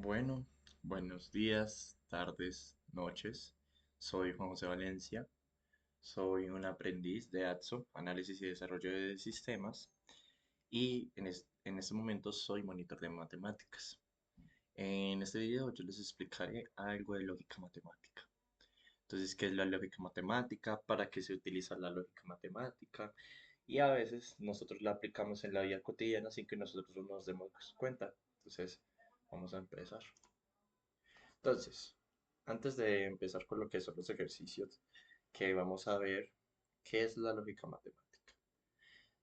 Bueno, buenos días, tardes, noches. Soy Juan José Valencia. Soy un aprendiz de ATSO, Análisis y Desarrollo de Sistemas, y en este momento soy monitor de matemáticas. En este video yo les explicaré algo de lógica matemática. Entonces, ¿qué es la lógica matemática? ¿Para qué se utiliza la lógica matemática? Y a veces nosotros la aplicamos en la vida cotidiana sin que nosotros nos demos cuenta. Entonces, vamos a empezar. Entonces, antes de empezar con lo que son los ejercicios, que vamos a ver qué es la lógica matemática.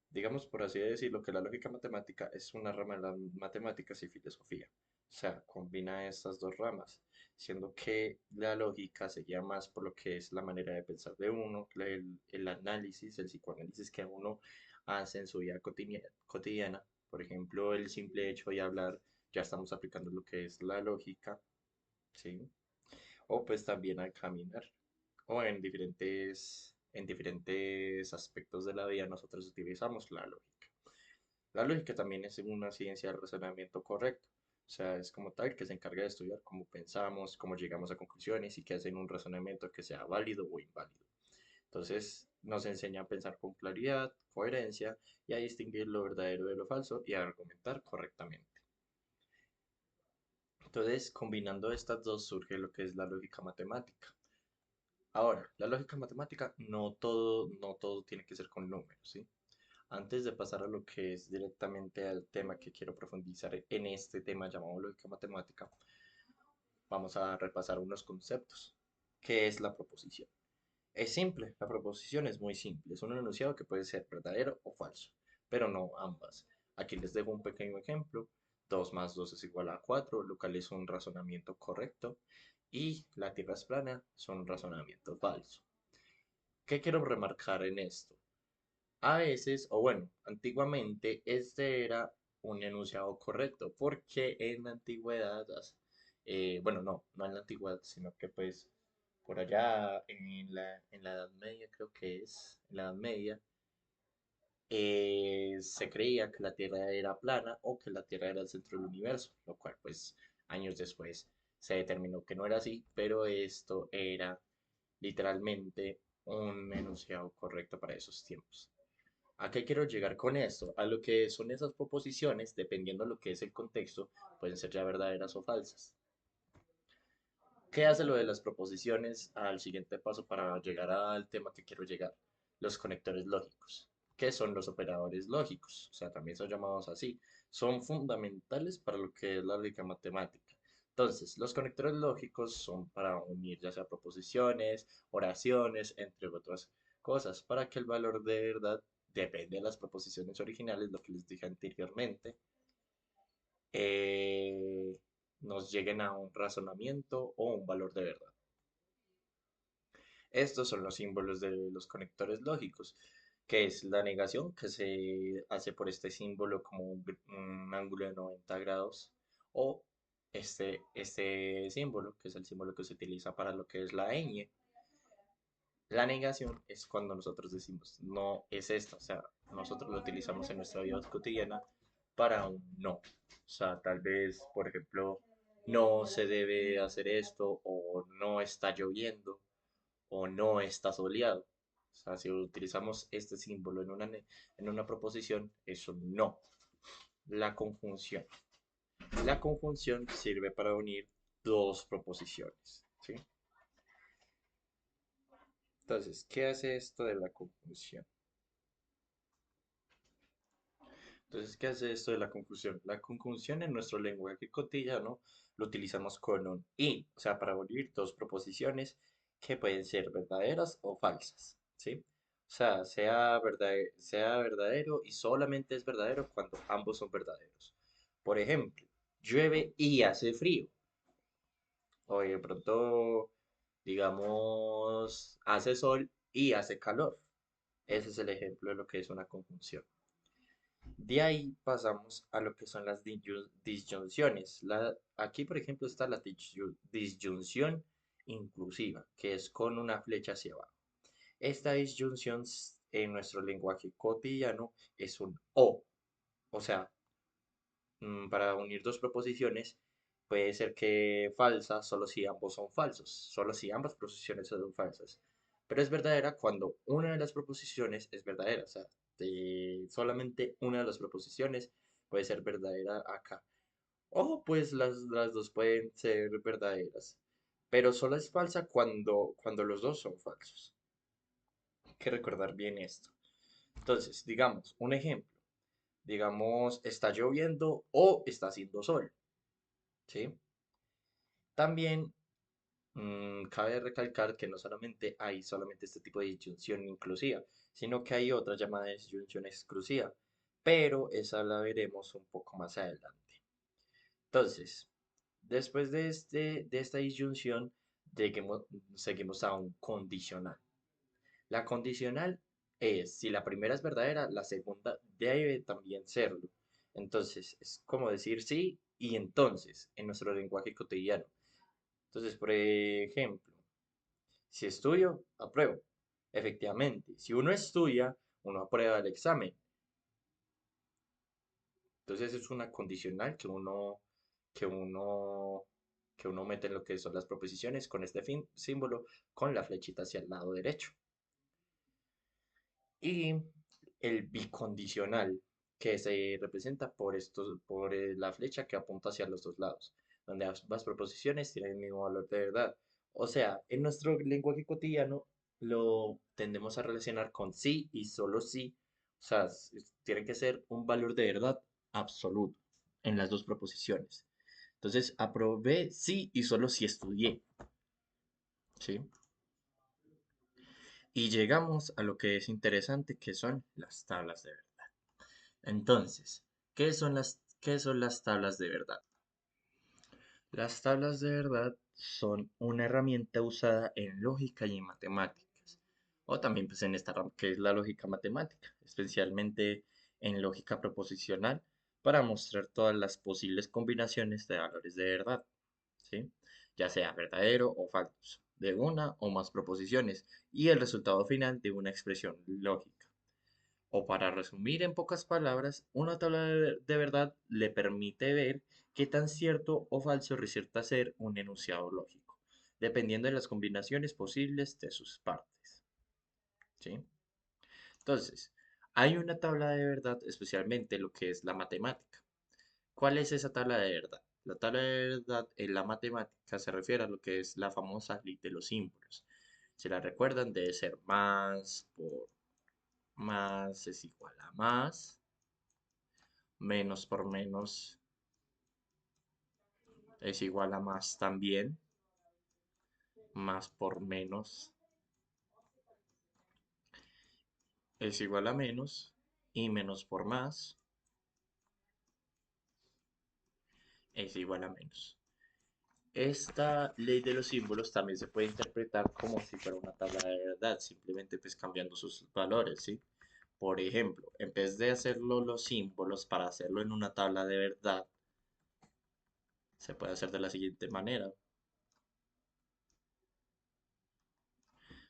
Digamos, por así decirlo, que la lógica matemática es una rama de las matemáticas y filosofía. O sea, combina estas dos ramas, siendo que la lógica se guía más por lo que es la manera de pensar de uno, el análisis, el psicoanálisis que uno hace en su vida cotidiana. Por ejemplo, el simple hecho de hablar, ya estamos aplicando lo que es la lógica, ¿sí? O pues también al caminar o en diferentes aspectos de la vida nosotros utilizamos la lógica. La lógica también es una ciencia del razonamiento correcto, o sea, es como tal que se encarga de estudiar cómo pensamos, cómo llegamos a conclusiones y que hacen un razonamiento que sea válido o inválido. Entonces nos enseña a pensar con claridad, coherencia y a distinguir lo verdadero de lo falso y a argumentar correctamente. Entonces, combinando estas dos surge lo que es la lógica matemática. Ahora, la lógica matemática no todo tiene que ser con números, ¿sí? Antes de pasar a lo que es directamente al tema que quiero profundizar en este tema llamado lógica matemática, vamos a repasar unos conceptos. ¿Qué es la proposición? Es simple, la proposición es muy simple, es un enunciado que puede ser verdadero o falso, pero no ambas. Aquí les dejo un pequeño ejemplo. 2 más 2 es igual a 4, lo cual es un razonamiento correcto, y la Tierra es plana es un razonamiento falso. ¿Qué quiero remarcar en esto? A veces, o bueno, antiguamente este era un enunciado correcto, porque en la antigüedad, bueno, no en la antigüedad, sino que pues por allá en la Edad Media, creo que es, en la Edad Media, se creía que la Tierra era plana o que la Tierra era el centro del universo, lo cual pues años después se determinó que no era así, pero esto era literalmente un enunciado correcto para esos tiempos. ¿A qué quiero llegar con esto? A lo que son esas proposiciones, dependiendo de lo que es el contexto, pueden ser ya verdaderas o falsas. ¿Qué hace lo de las proposiciones al siguiente paso para llegar al tema que quiero llegar? Los conectores lógicos. ¿Qué son los operadores lógicos? O sea, también son llamados así. Son fundamentales para lo que es la lógica matemática. Entonces, los conectores lógicos son para unir ya sea proposiciones, oraciones, entre otras cosas, para que el valor de verdad depende de las proposiciones originales, lo que les dije anteriormente, eh, nos lleguen a un razonamiento o un valor de verdad. Estos son los símbolos de los conectores lógicos, que es la negación, que se hace por este símbolo como un ángulo de 90 grados, o este símbolo, que es el símbolo que se utiliza para lo que es la ñ. La negación es cuando nosotros decimos no es esta, o sea, nosotros lo utilizamos en nuestra vida cotidiana para un no. O sea, tal vez, por ejemplo, no se debe hacer esto, o no está lloviendo, o no está soleado. O sea, si utilizamos este símbolo en una proposición, es un no. La conjunción. La conjunción sirve para unir dos proposiciones, ¿sí? Entonces, ¿qué hace esto de la conjunción? Entonces, ¿qué hace esto de la conjunción? La conjunción en nuestro lenguaje cotidiano lo utilizamos con un y, o sea, para unir dos proposiciones que pueden ser verdaderas o falsas, ¿sí? O sea, sea verdadero y solamente es verdadero cuando ambos son verdaderos. Por ejemplo, llueve y hace frío. O de pronto, digamos, hace sol y hace calor. Ese es el ejemplo de lo que es una conjunción. De ahí pasamos a lo que son las disyunciones. Aquí, por ejemplo, está la disyunción inclusiva, que es con una flecha hacia abajo. Esta disyunción en nuestro lenguaje cotidiano es un o sea, para unir dos proposiciones puede ser que falsa solo si ambos son falsos, solo si ambas proposiciones son falsas. Pero es verdadera cuando una de las proposiciones es verdadera, o sea, solamente una de las proposiciones puede ser verdadera acá. O pues las dos pueden ser verdaderas, pero solo es falsa cuando los dos son falsos. Hay que recordar bien esto. Entonces, digamos, un ejemplo. Digamos, está lloviendo o está haciendo sol, ¿sí? También cabe recalcar que no solamente hay solamente este tipo de disyunción inclusiva, sino que hay otra llamada disyunción exclusiva, pero esa la veremos un poco más adelante. Entonces, después de esta disyunción, seguimos a un condicional. La condicional es, si la primera es verdadera, la segunda debe también serlo. Entonces, es como decir sí y entonces en nuestro lenguaje cotidiano. Entonces, por ejemplo, si estudio, apruebo. Efectivamente, si uno estudia, uno aprueba el examen. Entonces es una condicional que uno, que uno mete en lo que son las proposiciones con este símbolo, con la flechita hacia el lado derecho. Y el bicondicional, que se representa por la flecha que apunta hacia los dos lados, donde ambas proposiciones tienen el mismo valor de verdad. O sea, en nuestro lenguaje cotidiano lo tendemos a relacionar con sí y solo sí. O sea, tiene que ser un valor de verdad absoluto en las dos proposiciones. Entonces, aprobé sí y solo si estudié. ¿Sí? Y llegamos a lo que es interesante, que son las tablas de verdad. Entonces, qué son las tablas de verdad? Las tablas de verdad son una herramienta usada en lógica y en matemáticas, o también pues en esta rama que es la lógica matemática, especialmente en lógica proposicional, para mostrar todas las posibles combinaciones de valores de verdad, ¿sí? Ya sea verdadero o falso, de una o más proposiciones, y el resultado final de una expresión lógica. O para resumir en pocas palabras, una tabla de verdad le permite ver qué tan cierto o falso resulta ser un enunciado lógico, dependiendo de las combinaciones posibles de sus partes. ¿Sí? Entonces, hay una tabla de verdad, especialmente lo que es la matemática. ¿Cuál es esa tabla de verdad? La tabla de verdad en la matemática se refiere a lo que es la famosa ley de los símbolos. Si la recuerdan, debe ser más por más es igual a más. Menos por menos es igual a más también. Más por menos es igual a menos. Y menos por más es igual a menos. Esta ley de los símbolos también se puede interpretar como si fuera una tabla de verdad, simplemente pues cambiando sus valores, ¿sí? Por ejemplo, en vez de hacerlo los símbolos para hacerlo en una tabla de verdad, se puede hacer de la siguiente manera.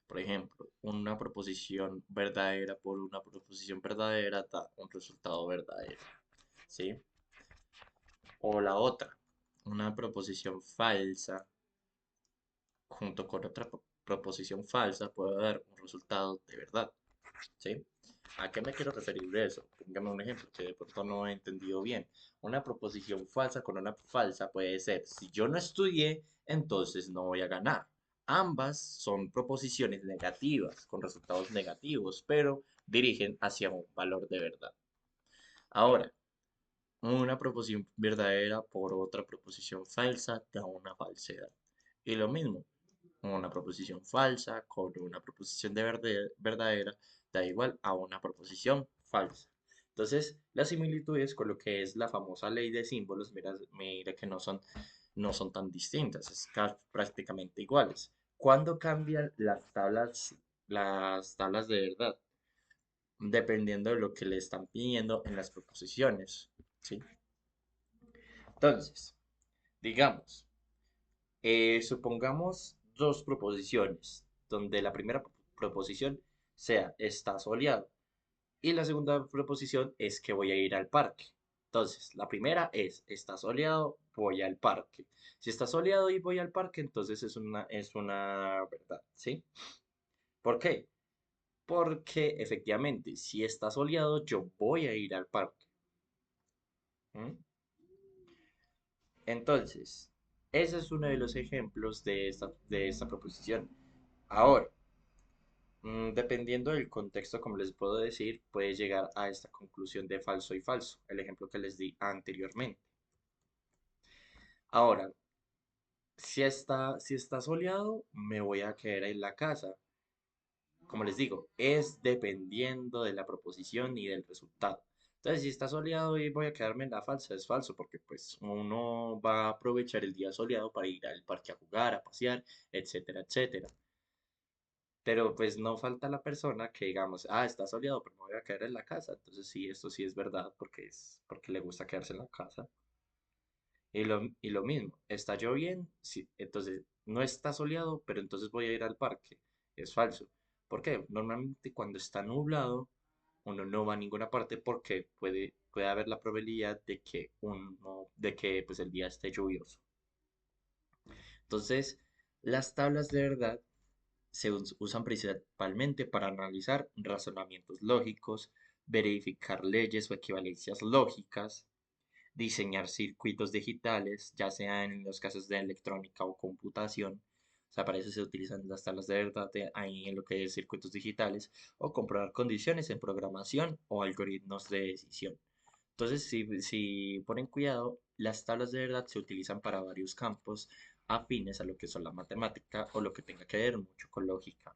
Por ejemplo, una proposición verdadera por una proposición verdadera da un resultado verdadero, ¿sí? O la otra, una proposición falsa junto con otra proposición falsa puede dar un resultado de verdad, ¿sí? ¿A qué me quiero referir de eso? Póngame un ejemplo que de pronto no he entendido bien. Una proposición falsa con una falsa puede ser, si yo no estudié, entonces no voy a ganar. Ambas son proposiciones negativas, con resultados negativos, pero dirigen hacia un valor de verdad. Ahora, una proposición verdadera por otra proposición falsa da una falsedad. Y lo mismo, una proposición falsa con una proposición verdadera da igual a una proposición falsa. Entonces, las similitudes con lo que es la famosa ley de símbolos, mira que no son tan distintas, es prácticamente iguales. ¿Cuándo cambian las tablas de verdad? Dependiendo de lo que le están pidiendo en las proposiciones, ¿sí? Entonces, digamos, supongamos dos proposiciones, donde la primera proposición sea está soleado y la segunda proposición es que voy a ir al parque. Entonces, la primera es está soleado, voy al parque. Si está soleado y voy al parque, entonces es una verdad, ¿sí? ¿Por qué? Porque efectivamente, si está soleado, yo voy a ir al parque. ¿M? Entonces, ese es uno de los ejemplos de esta proposición. Ahora, dependiendo del contexto, como les puedo decir, puede llegar a esta conclusión de falso y falso, el ejemplo que les di anteriormente. Ahora, si está soleado, me voy a quedar en la casa. Como les digo, es dependiendo de la proposición y del resultado. Entonces, si está soleado y voy a quedarme en la falsa, es falso, porque pues uno va a aprovechar el día soleado para ir al parque a jugar, a pasear, etcétera, etcétera. Pero pues no falta la persona que digamos, está soleado, pero me voy a quedar en la casa. Entonces sí, esto sí es verdad, porque le gusta quedarse en la casa. Y lo mismo, está lloviendo, sí, entonces no está soleado, pero entonces voy a ir al parque. Es falso. ¿Por qué? Normalmente cuando está nublado, uno no va a ninguna parte porque puede haber la probabilidad de que pues el día esté lluvioso. Entonces, las tablas de verdad se usan principalmente para analizar razonamientos lógicos, verificar leyes o equivalencias lógicas, diseñar circuitos digitales, ya sea en los casos de electrónica o computación. O sea, para eso se utilizan las tablas de verdad ahí en lo que es circuitos digitales o comprobar condiciones en programación o algoritmos de decisión. Entonces, si ponen cuidado, las tablas de verdad se utilizan para varios campos afines a lo que son la matemática o lo que tenga que ver mucho con lógica.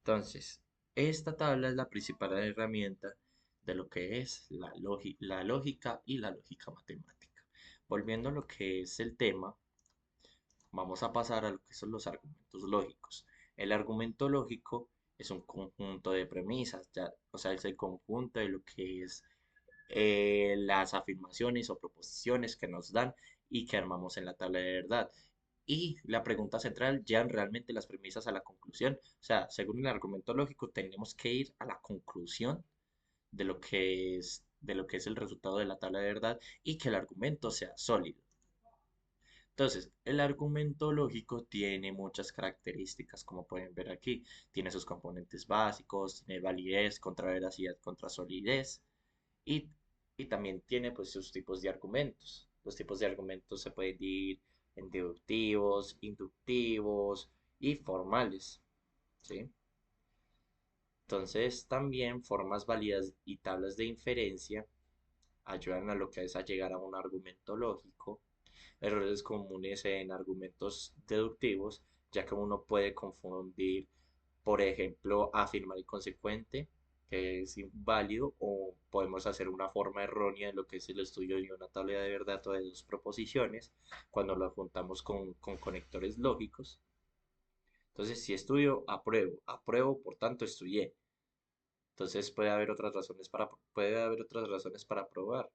Entonces, esta tabla es la principal herramienta de lo que es la lógica y la lógica matemática. Volviendo a lo que es el tema, vamos a pasar a lo que son los argumentos lógicos. El argumento lógico es un conjunto de premisas, ya, o sea, es el conjunto de lo que es las afirmaciones o proposiciones que nos dan y que armamos en la tabla de verdad. Y la pregunta central, ¿llegan realmente las premisas a la conclusión? O sea, según el argumento lógico, tenemos que ir a la conclusión de lo que es el resultado de la tabla de verdad y que el argumento sea sólido. Entonces, el argumento lógico tiene muchas características, como pueden ver aquí. Tiene sus componentes básicos, tiene validez, contraveracidad, contrasolidez y, y también tiene pues sus tipos de argumentos. Los tipos de argumentos se pueden dividir en deductivos, inductivos y formales, ¿sí? Entonces, también formas válidas y tablas de inferencia ayudan a lo que es a llegar a un argumento lógico. Errores comunes en argumentos deductivos, ya que uno puede confundir, por ejemplo, afirmar inconsecuente, que es inválido, o podemos hacer una forma errónea de lo que es el estudio de una tabla de verdad o de dos proposiciones cuando lo juntamos con conectores lógicos. Entonces, si estudio, apruebo, apruebo, por tanto, estudié. Entonces puede haber otras razones para probar.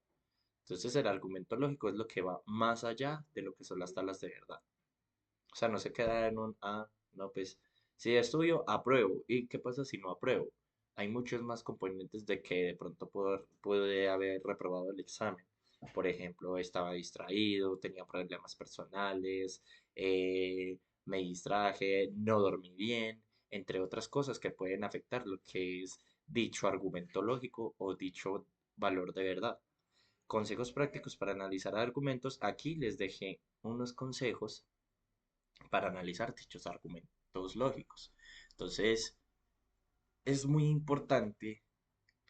Entonces el argumento lógico es lo que va más allá de lo que son las tablas de verdad. O sea, no se queda en un, no, pues, si estudio, apruebo. ¿Y qué pasa si no apruebo? Hay muchos más componentes de que de pronto puede haber reprobado el examen. Por ejemplo, estaba distraído, tenía problemas personales, me distraje, no dormí bien, entre otras cosas que pueden afectar lo que es dicho argumento lógico o dicho valor de verdad. Consejos prácticos para analizar argumentos. Aquí les dejé unos consejos para analizar dichos argumentos lógicos. Entonces, es muy importante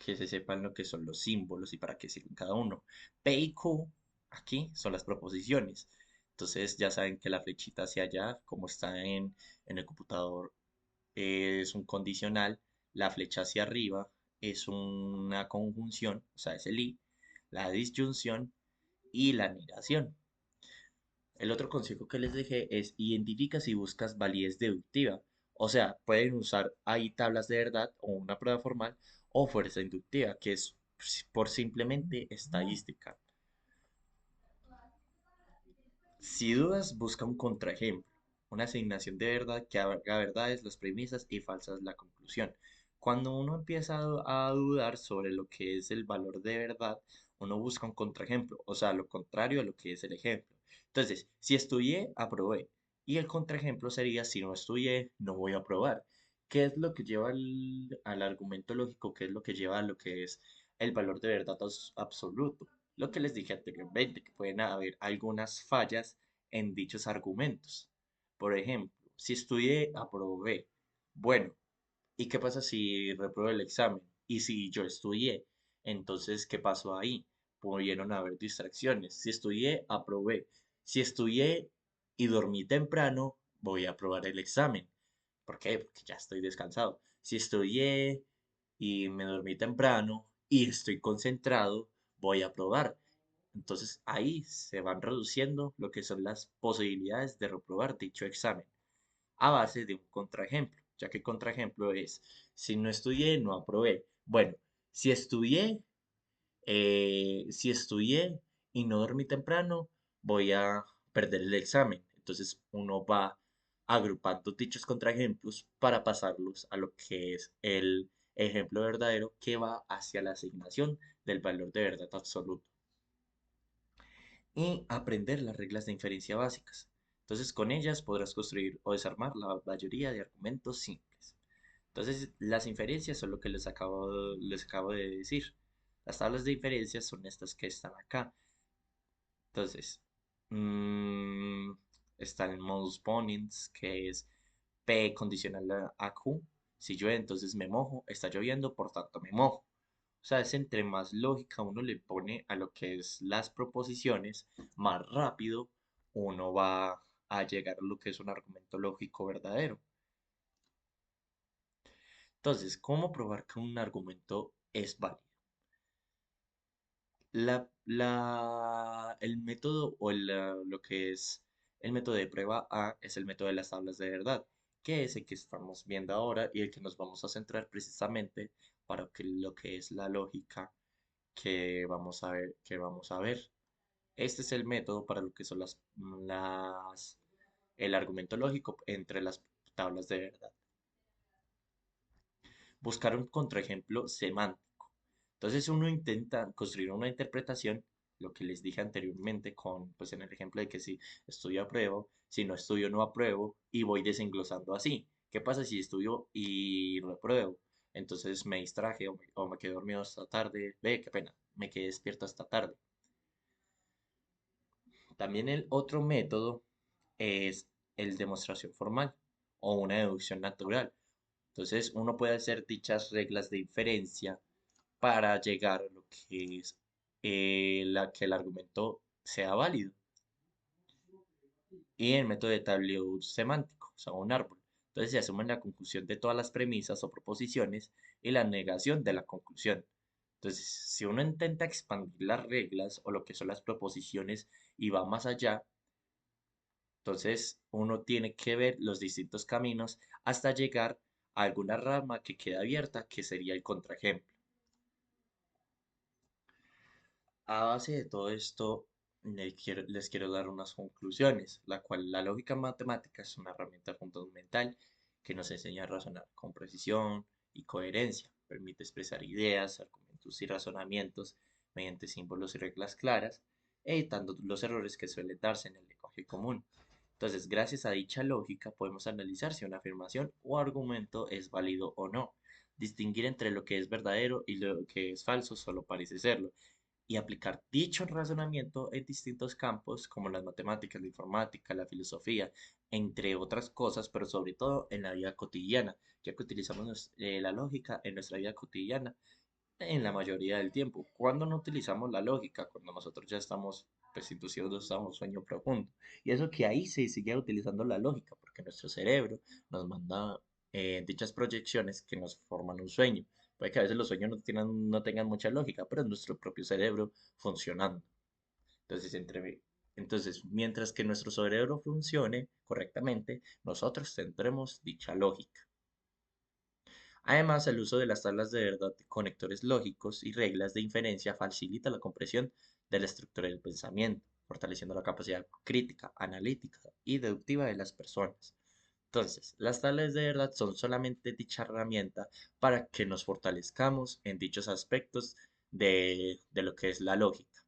que se sepan lo que son los símbolos y para qué sirven cada uno. P y Q aquí son las proposiciones. Entonces ya saben que la flechita hacia allá, como está en el computador, es un condicional. La flecha hacia arriba es una conjunción, o sea, es el I. La disyunción y la negación. El otro consejo que les dejé es identifica si buscas validez deductiva. O sea, pueden usar ahí tablas de verdad o una prueba formal o fuerza inductiva, que es por simplemente estadística. Si dudas, busca un contraejemplo, una asignación de verdad que haga verdades las premisas y falsas la conclusión. Cuando uno empieza a dudar sobre lo que es el valor de verdad, uno busca un contraejemplo, o sea, lo contrario a lo que es el ejemplo. Entonces, si estudié, aprobé. Y el contraejemplo sería, si no estudié, no voy a aprobar. ¿Qué es lo que lleva al argumento lógico? ¿Qué es lo que lleva a lo que es el valor de verdad absoluto? Lo que les dije anteriormente, que pueden haber algunas fallas en dichos argumentos. Por ejemplo, si estudié, aprobé. Bueno, ¿y qué pasa si repruebo el examen? Y si yo estudié, entonces, ¿qué pasó ahí? Pudieron haber distracciones. Si estudié, aprobé. Si estudié y dormí temprano, voy a aprobar el examen. ¿Por qué? Porque ya estoy descansado. Si estudié y me dormí temprano y estoy concentrado, voy a aprobar. Entonces ahí se van reduciendo lo que son las posibilidades de reprobar dicho examen a base de un contraejemplo, ya que el contraejemplo es, si no estudié, no aprobé. Bueno, si estudié, si estudié y no dormí temprano, voy a perder el examen. Entonces uno va agrupando dichos contraejemplos para pasarlos a lo que es el ejemplo verdadero que va hacia la asignación del valor de verdad absoluto y aprender las reglas de inferencia básicas. Entonces, con ellas podrás construir o desarmar la mayoría de argumentos simples. Entonces, las inferencias son lo que les acabo de decir. Las tablas de inferencias son estas que están acá. Entonces, mm, está el modus ponens, que es P condicional a Q. Si llueve, entonces me mojo. Está lloviendo, por tanto me mojo. O sea, es entre más lógica uno le pone a lo que es las proposiciones, más rápido uno va a llegar a lo que es un argumento lógico verdadero. Entonces, ¿cómo probar que un argumento es válido? El método o lo que es el método de prueba A es el método de las tablas de verdad, que es el que estamos viendo ahora y el que nos vamos a centrar precisamente para que lo que es la lógica que vamos a ver. Este es el método para lo que son el argumento lógico entre las tablas de verdad. Buscar un contraejemplo semántico. Entonces uno intenta construir una interpretación, lo que les dije anteriormente pues en el ejemplo de que si estudio apruebo, si no estudio no apruebo y voy desenglosando así. ¿Qué pasa si estudio y repruebo? Entonces me distraje o me quedé dormido hasta tarde. Ve, qué pena, me quedé despierto hasta tarde. También el otro método es el demostración formal o una deducción natural. Entonces uno puede hacer dichas reglas de inferencia para llegar a lo que es que el argumento sea válido. Y el método de tablero semántico, o sea, un árbol. Entonces se asume la conclusión de todas las premisas o proposiciones y la negación de la conclusión. Entonces, si uno intenta expandir las reglas o lo que son las proposiciones y va más allá, entonces uno tiene que ver los distintos caminos hasta llegar a alguna rama que queda abierta, que sería el contraejemplo. A base de todo esto, les quiero dar unas conclusiones, la cual la lógica matemática es una herramienta fundamental que nos enseña a razonar con precisión y coherencia. Permite expresar ideas, argumentos y razonamientos mediante símbolos y reglas claras, evitando los errores que suelen darse en el lenguaje común. Entonces, gracias a dicha lógica, podemos analizar si una afirmación o argumento es válido o no. Distinguir entre lo que es verdadero y lo que es falso solo parece serlo y aplicar dicho razonamiento en distintos campos como las matemáticas, la informática, la filosofía, entre otras cosas, pero sobre todo en la vida cotidiana, ya que utilizamos la lógica en nuestra vida cotidiana en la mayoría del tiempo. Cuando no utilizamos la lógica, cuando nosotros ya estamos pues inducidos a un sueño profundo. Y eso que ahí se sigue utilizando la lógica, porque nuestro cerebro nos manda dichas proyecciones que nos forman un sueño. Puede que a veces los sueños no tengan mucha lógica, pero es nuestro propio cerebro funcionando. Entonces, mientras que nuestro cerebro funcione correctamente, nosotros tendremos dicha lógica. Además, el uso de las tablas de verdad, conectores lógicos y reglas de inferencia facilita la comprensión de la estructura del pensamiento, fortaleciendo la capacidad crítica, analítica y deductiva de las personas. Entonces, las tablas de verdad son solamente dicha herramienta para que nos fortalezcamos en dichos aspectos de lo que es la lógica.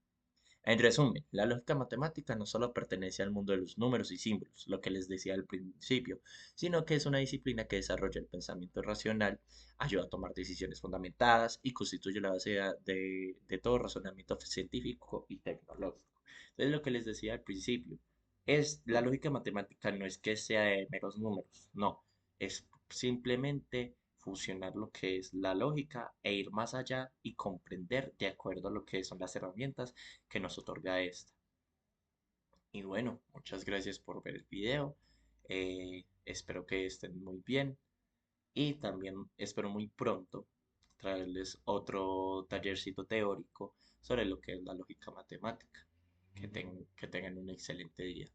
En resumen, la lógica matemática no solo pertenece al mundo de los números y símbolos, lo que les decía al principio, sino que es una disciplina que desarrolla el pensamiento racional, ayuda a tomar decisiones fundamentadas y constituye la base de todo razonamiento científico y tecnológico. Entonces, lo que les decía al principio, es la lógica matemática no es que sea de meros números, no, es simplemente fusionar lo que es la lógica e ir más allá y comprender de acuerdo a lo que son las herramientas que nos otorga esta. Y bueno, muchas gracias por ver el video. Espero que estén muy bien y también espero muy pronto traerles otro tallercito teórico sobre lo que es la lógica matemática. Que tengan un excelente día.